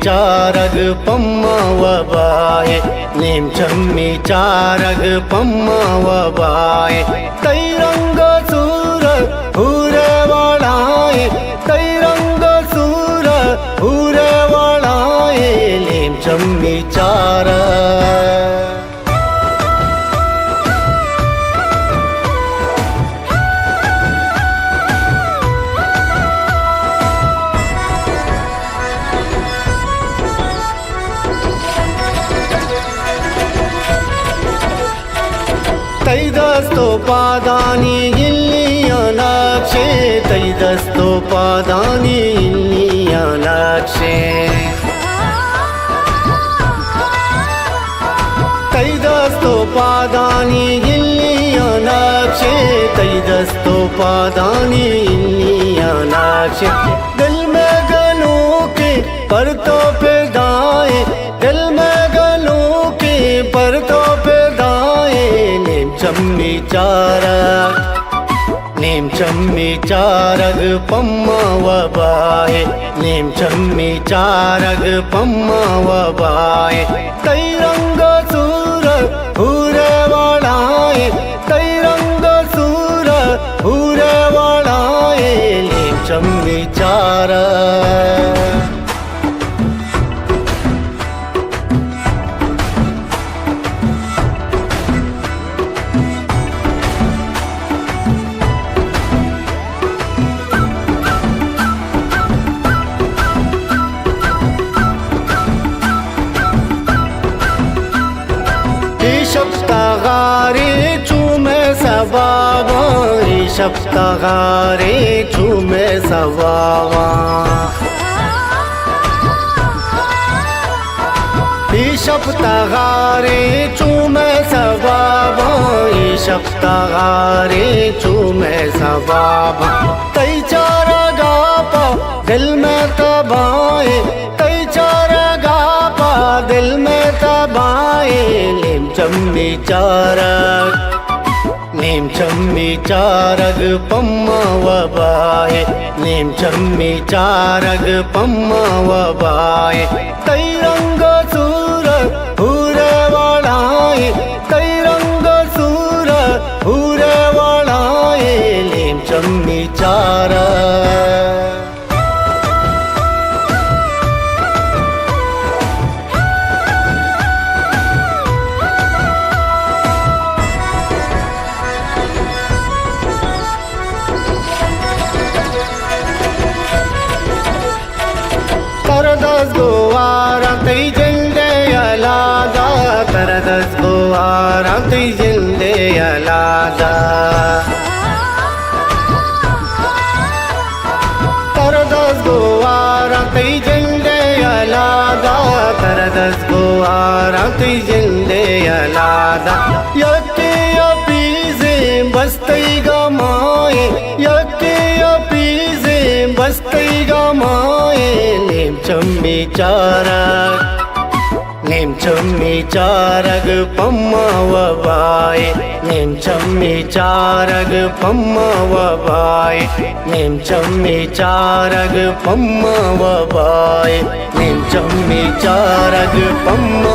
चारग पम्मा वबाए नीम चम्मी चारग पम्मा वबाए कई रंग सूर हुरे वालाए कई रंग सूर हुरे वालाए नीम चम्मी चारग तैदस्तो पादानी इल्लियनाक्षे तैदस्तो पादानी इल्लियनाक्षे तैदस्तो पादानी इल्लियनाक्षे तैदस्तो पादानी इल्लियनाक्षे दिल में गलों के परतों पे दाए दिल में गलों के परतों पे दाए चम्मी चारग पम्मा वबाए नीम चम्मी चारग पम्मा वबाए कई रंग सूर हुरे वालाए कई रंग सूर हुरे वालाए नीम चम्मी चारग शब्दगारे चूमे सवावा शब्दगारे चूमे सवावा शब्दगारे चूमे सवावा शब्दगारे चूमे सवावा कई चार गापा दिल में तबाए कई चार गापा दिल में तबाए नीम चम्मी चारग पम्मा वबाए नीम चम्मी चारग पम्मा वबाए कई रंग सूर हुरे वालाए कई रंग सूर हुरे वालाए नीम चम्मी चारग तरदस गोवारा तई जिंदे अलादा तरदस गोवारा तई जिंदे अलादा तरदस गोवारा तई जिंदे अलादा तरदस गोवारा तई जिंदे अलादा यके अपीज़े बस्तई गमाए यके अपीज़े बस्तई गमाए नीम चम्मी चारग पम्मा वबाए नीम चम्मी चारग पम्मा वबाए नीम चम्मी चारग पम्मा वबाए नीम चम्मी चारग पम्मा